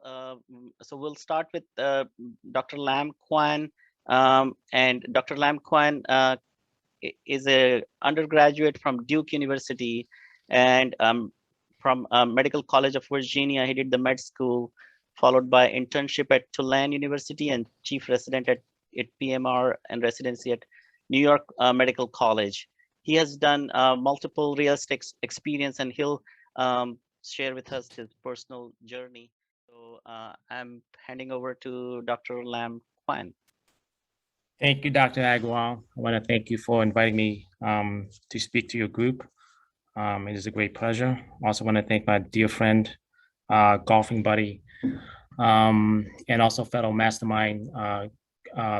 So we'll start with Dr. Lam Quan. And Dr. Lam Quan is a undergraduate from Duke University and from Medical College of Virginia. He did the med school, followed by internship at Tulane University and chief resident at PMR and residency at New York Medical College. He has done multiple real estate experience, and he'll share with us his personal journey. So I'm handing over to Dr. Lam Quan. Thank you, Dr. Agrawal. I want to thank you for inviting me to speak to your group. It is a great pleasure. I also want to thank my dear friend, golfing buddy, and also fellow mastermind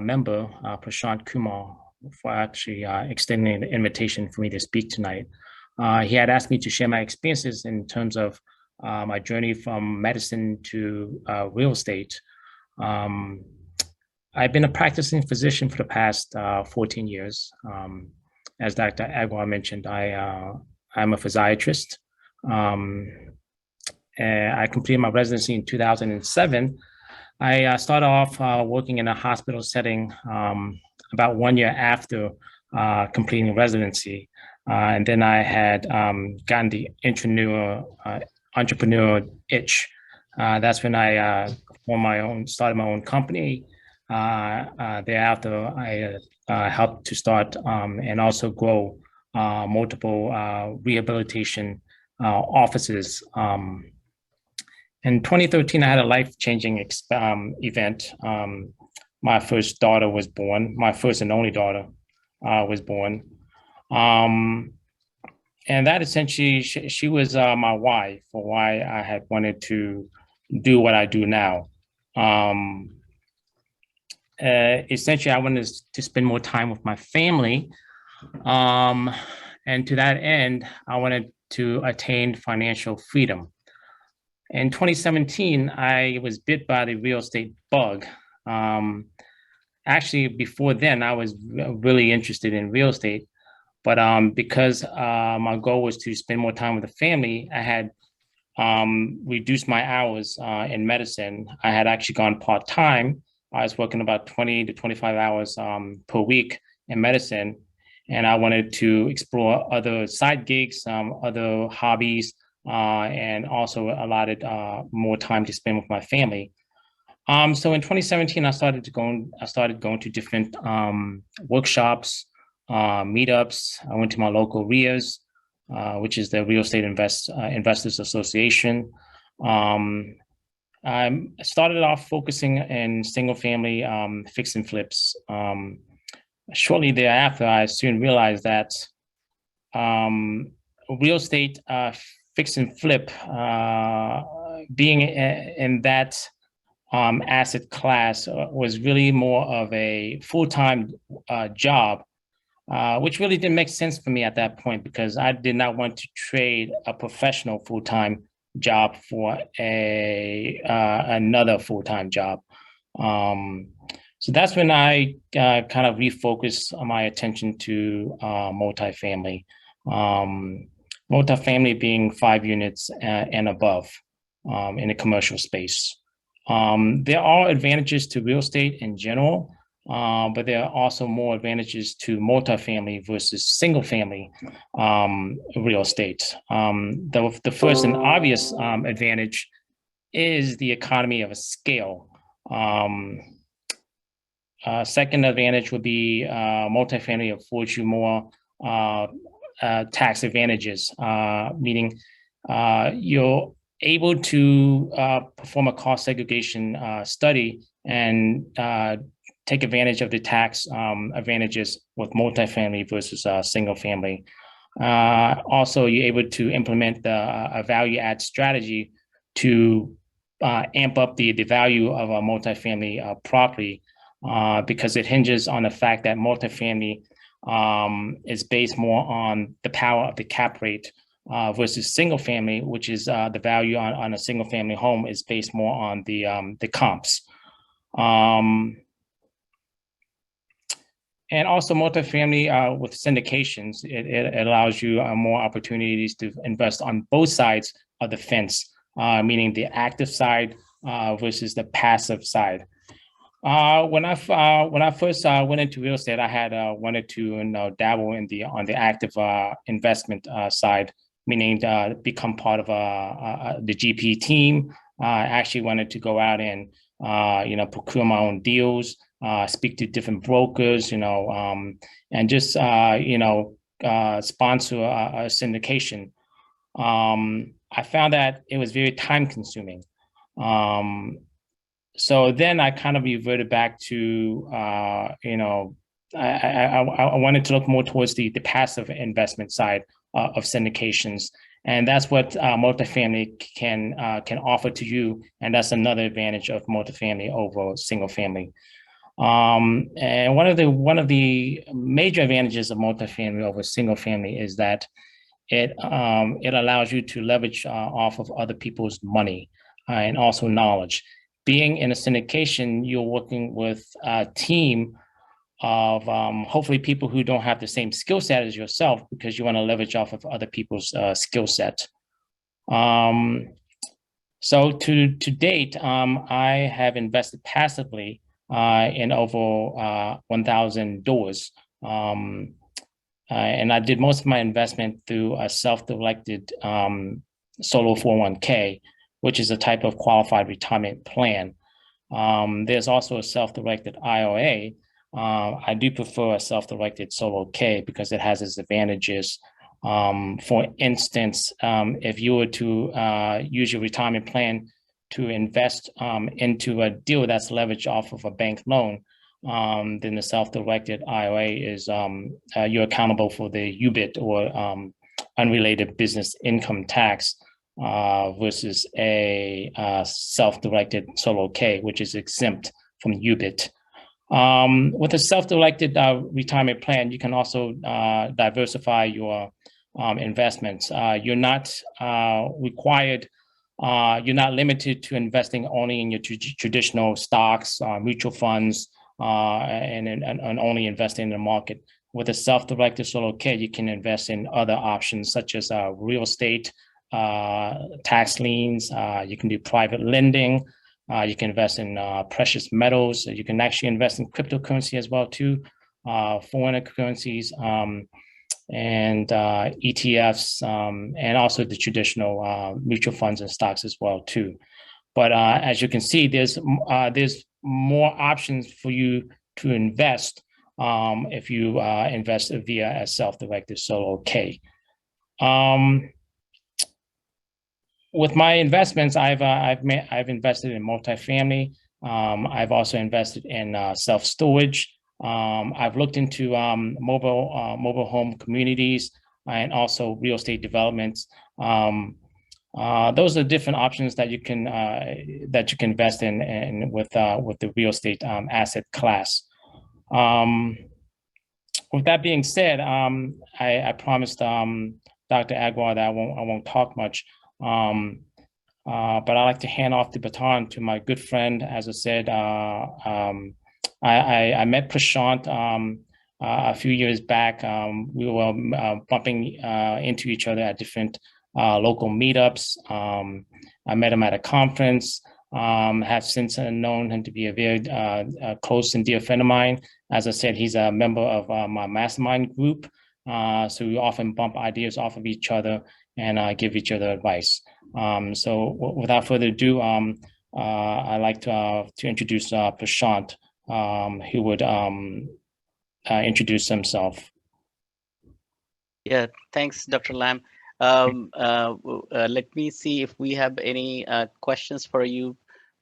member, Prashant Kumar, for actually extending the invitation for me to speak tonight. He had asked me to share my experiences in terms of my journey from medicine to real estate. I've been a practicing physician for the past 14 years. As Dr. Agrawal mentioned, I'm a physiatrist. I completed my residency in 2007. I started off working in a hospital setting about 1 year after completing residency. And then I had gotten the entrepreneur itch. That's when I started my own company. Thereafter, I helped to start and also grow multiple rehabilitation offices. In 2013, I had a life-changing event. My first daughter was born. My first and only daughter was born. And that essentially, she was my why for why I had wanted to do what I do now. Essentially, I wanted to spend more time with my family. And to that end, I wanted to attain financial freedom. In 2017, I was bit by the real estate bug. Actually, before then, I was really interested in real estate. But because my goal was to spend more time with the family, I had reduced my hours in medicine. I had actually gone part-time. I was working about 20 to 25 hours per week in medicine. And I wanted to explore other side gigs, other hobbies, and also allotted more time to spend with my family. So in 2017, I started going to different workshops, meetups. I went to my local RIAs, which is the Real Estate Investors Association. I started off focusing in single family fix and flips. Shortly thereafter, I soon realized that real estate fix and flip, being in that asset class was really more of a full-time job, which really didn't make sense for me at that point because I did not want to trade a professional full-time job for another full-time job. So that's when I kind of refocused my attention to multifamily. Multifamily being 5 units and above in the commercial space. There are advantages to real estate in general, but there are also more advantages to multifamily versus single family real estate. The first and obvious advantage is the economy of scale. Second advantage would be multifamily affords you more tax advantages, meaning you're able to perform a cost segregation study and take advantage of the tax advantages with multifamily versus single family. Also, you're able to implement a value add strategy to amp up the value of a multifamily property because it hinges on the fact that multifamily is based more on the power of the cap rate versus single family, which is the value on a single family home is based more on the comps. And also multifamily with syndications, it allows you more opportunities to invest on both sides of the fence, meaning the active side versus the passive side. When I first went into real estate, I had wanted to dabble in on the active investment side, meaning become part of the GP team. I actually wanted to go out and procure my own deals, speak to different brokers, and just sponsor a syndication. I found that it was very time consuming. So then I kind of reverted back to, I wanted to look more towards the passive investment side of syndications. And that's what multifamily can offer to you. And that's another advantage of multifamily over single family. And one of the major advantages of multifamily over single family is that it allows you to leverage off of other people's money and also knowledge. Being in a syndication, you're working with a team of hopefully people who don't have the same skill set as yourself, because you want to leverage off of other people's skill set. So to date, I have invested passively in over 1,000 doors. And I did most of my investment through a self-directed solo 401k, which is a type of qualified retirement plan. There's also a self-directed IRA. I do prefer a self-directed solo K because it has its advantages. For instance, if you were to use your retirement plan to invest into a deal that's leveraged off of a bank loan, then the self-directed IRA is you're accountable for the UBIT or unrelated business income tax versus a self-directed solo K, which is exempt from UBIT. With a self-directed retirement plan, you can also diversify your investments. You're not required, you're not limited to investing only in your traditional stocks, mutual funds, and only investing in the market. With a self-directed solo K, you can invest in other options such as real estate, tax liens. You can do private lending. You can invest in precious metals. You can actually invest in cryptocurrency as well too, foreign currencies, and ETFs, and also the traditional mutual funds and stocks as well too. But as you can see, there's more options for you to invest if you invest via a self-directed solo K. With my investments, I've invested in multifamily. I've also invested in self-storage. I've looked into mobile home communities and also real estate developments. Those are different options that you can invest in with the real estate asset class. With that being said, I promised Dr. Aguilar that I won't talk much. But I'd like to hand off the baton to my good friend. As I said, I met Prashant a few years back. We were bumping into each other at different local meetups. I met him at a conference. Have since known him to be a very close and dear friend of mine. As I said, he's a member of my mastermind group. So we often bump ideas off of each other and give each other advice. So without further ado, I'd like to introduce Prashant, who would introduce himself. Yeah, thanks, Dr. Lam. Let me see if we have any questions for you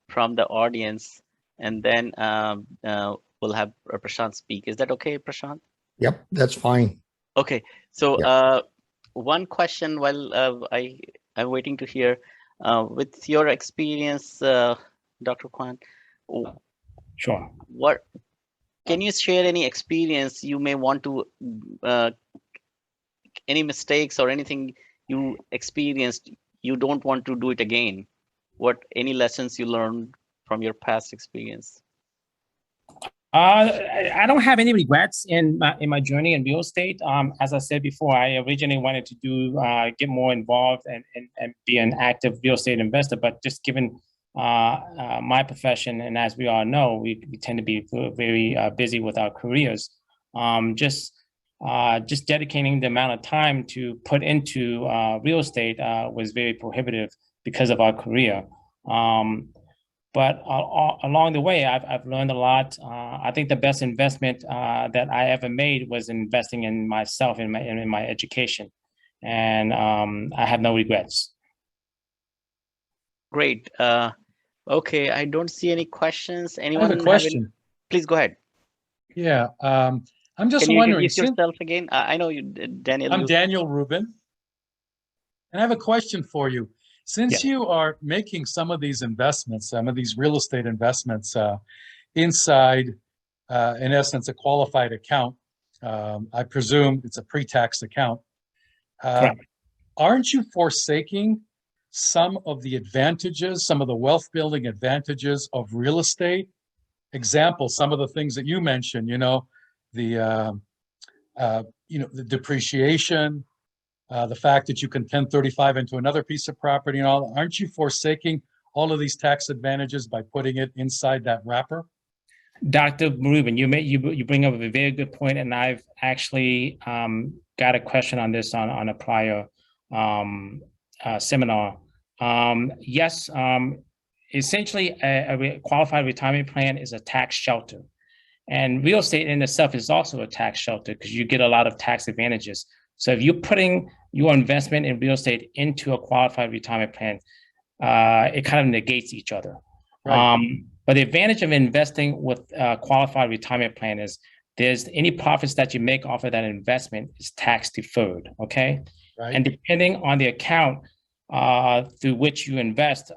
from the audience, and then we'll have Prashant speak. Is that okay, Prashant? Yep, that's fine. Okay, so Yep. One question while I'm waiting to hear, with your experience, Dr. Quan, Sure. what can you share any experience you may want to, any mistakes or anything you experienced you don't want to do it again? Any lessons you learned from your past experience? I don't have any regrets in my journey in real estate. As I said before, I originally wanted to get more involved and be an active real estate investor, but just given my profession, and as we all know, we tend to be very busy with our careers. Just dedicating the amount of time to put into real estate was very prohibitive because of our career. But along the way, I've learned a lot. I think the best investment that I ever made was investing in myself, in my education, and I have no regrets. Great. Okay, I don't see any questions. Anyone I have a question. Please go ahead. Yeah, I'm just Can you wondering. introduce yourself again? I know you, Daniel. I'm Daniel Rubin, and I have a question for you. Since you are making some of these investments, some of these real estate investments inside, in essence, a qualified account, I presume it's a pre-tax account. Correct. Aren't you forsaking some of the advantages, some of the wealth building advantages of real estate? Example, some of the things that you mentioned, the depreciation, the fact that you can 1035 into another piece of property and all. Aren't you forsaking all of these tax advantages by putting it inside that wrapper? Dr. Rubin, you bring up a very good point, and I've actually got a question on this on a prior seminar. Yes, essentially, a qualified retirement plan is a tax shelter, and real estate in itself is also a tax shelter because you get a lot of tax advantages. So if you're putting your investment in real estate into a qualified retirement plan, it kind of negates each other. Right. But the advantage of investing with a qualified retirement plan is there's any profits that you make off of that investment is tax deferred, okay? Right. And depending on the account through which you invest,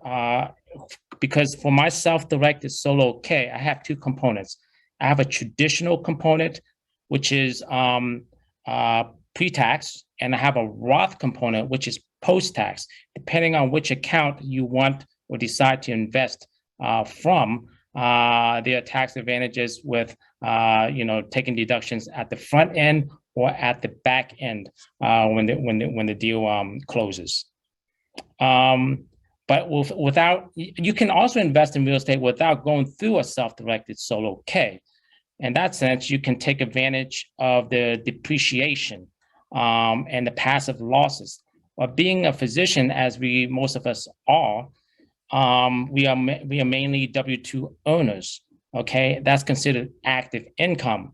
because for my self-directed solo K, I have two components. I have a traditional component, which is pre-tax, and I have a Roth component, which is post-tax, depending on which account you want or decide to invest from. There are tax advantages with taking deductions at the front end or at the back end when the deal closes. But without, you can also invest in real estate without going through a self-directed solo K. In that sense, you can take advantage of the depreciation and the passive losses. But being a physician, as most of us are, we are mainly W-2 earners. Okay, that's considered active income.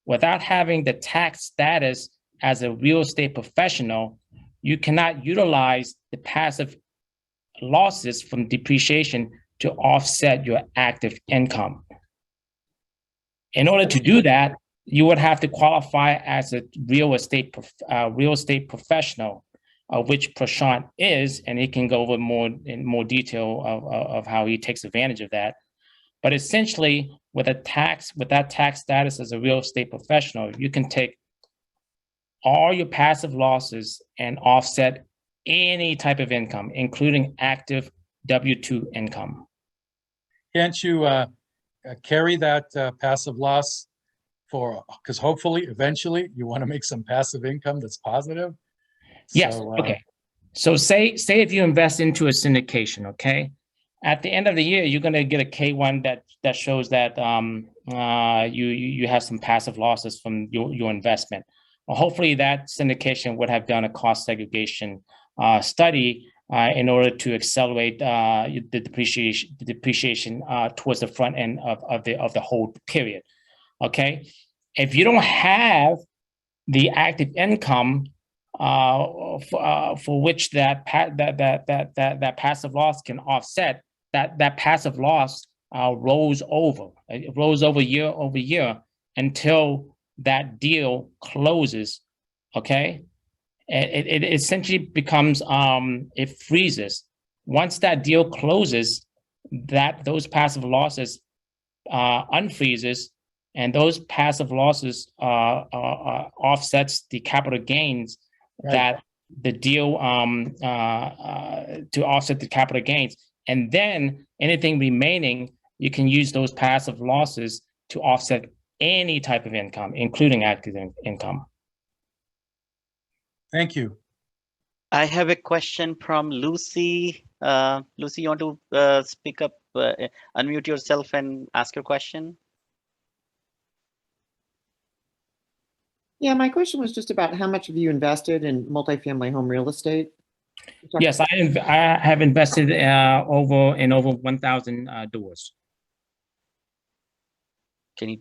Without having the tax status as a real estate professional, you cannot utilize the passive losses from depreciation to offset your active income. In order to do that, you would have to qualify as a real estate professional, which Prashant is, and he can go over in more detail of how he takes advantage of that. But essentially, with that tax status as a real estate professional, you can take all your passive losses and offset any type of income, including active W-2 income. Can't you carry that passive loss because hopefully, eventually, you want to make some passive income that's positive? Yes, okay. So say if you invest into a syndication, okay? At the end of the year, you're going to get a K1 that shows that you have some passive losses from your investment. Well, hopefully that syndication would have done a cost segregation study in order to accelerate the depreciation towards the front end of the whole period. Okay, if you don't have the active income for which that passive loss can offset, that passive loss rolls over. It rolls over year over year until that deal closes. Okay, it essentially becomes it freezes. Once that deal closes, those passive losses unfreezes, and those passive losses offsets the capital gains that the deal to offset the capital gains. And then anything remaining, you can use those passive losses to offset any type of income, including active income. Thank you. I have a question from Lucy. Lucy, you want to speak up, unmute yourself and ask your question? Yeah, my question was just about how much have you invested in multifamily home real estate? Yes, I have invested over 1,000 doors. Can you,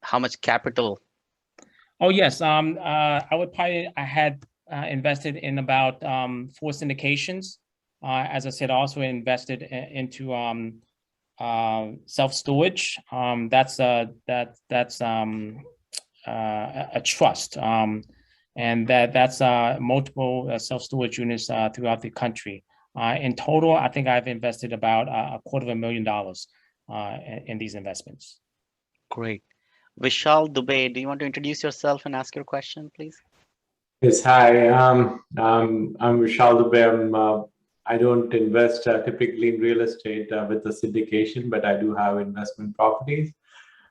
how much capital? Oh yes, I had invested in about 4 syndications. As I said, also invested into self-storage. That's a trust, and that's multiple self-storage units throughout the country. In total, I think I've invested about $250,000 in these investments. Great. Vishal Dubey, do you want to introduce yourself and ask your question, please? Yes, hi. I'm Vishal Dubey. I don't invest typically in real estate with the syndication, but I do have investment properties.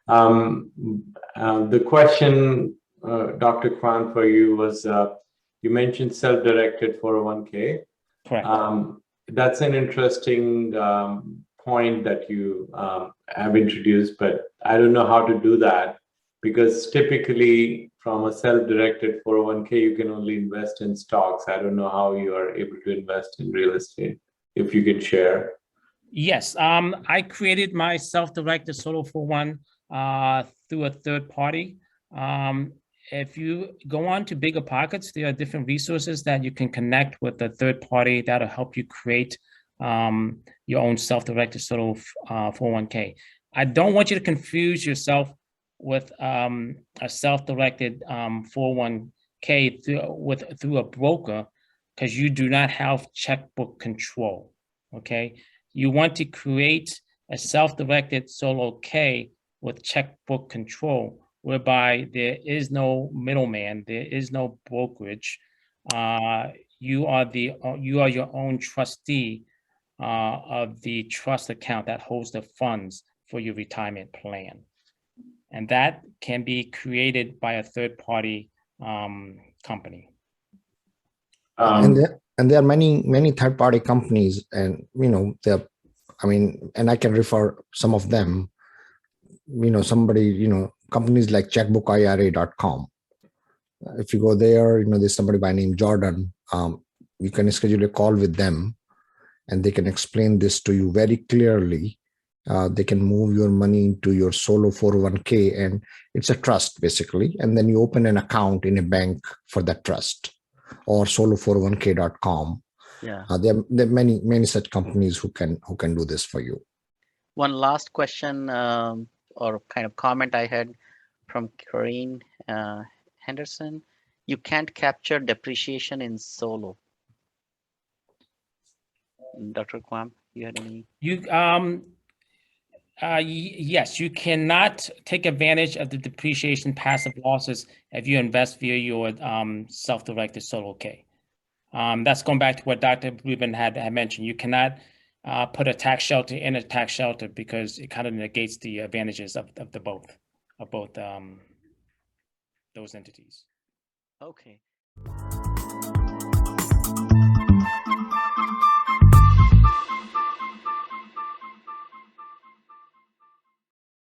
The question, Dr. Quan, for you was, you mentioned self-directed 401k. Correct. That's an interesting point that you have introduced, but I don't know how to do that, because typically from a self-directed 401k, you can only invest in stocks. I don't know how you are able to invest in real estate, if you can share. Yes, I created my self-directed solo 401 through a third party. If you go on to Bigger Pockets, there are different resources that you can connect with a third party that'll help you create your own self-directed solo 401k. I don't want you to confuse yourself with a self-directed 401k through a broker, because you do not have checkbook control. Okay, you want to create a self-directed solo K with checkbook control, whereby there is no middleman, there is no brokerage. You are your own trustee of the trust account that holds the funds for your retirement plan, and that can be created by a third-party company. And there are many third-party companies, and and I can refer some of them. Companies like checkbookira.com. If you go there, there's somebody by name Jordan. You can schedule a call with them, and they can explain this to you very clearly. They can move your money into your solo 401k, and it's a trust basically. And then you open an account in a bank for that trust, or solo401k.com. Yeah. There are many such companies who can do this for you. One last question or kind of comment I had from Corinne Henderson. You can't capture depreciation in solo. Dr. Kwam, you had any? Yes, you cannot take advantage of the depreciation passive losses if you invest via your self-directed solo K. That's going back to what Dr. Rubin had mentioned. You cannot put a tax shelter in a tax shelter, because it kind of negates the advantages of both those entities. Okay.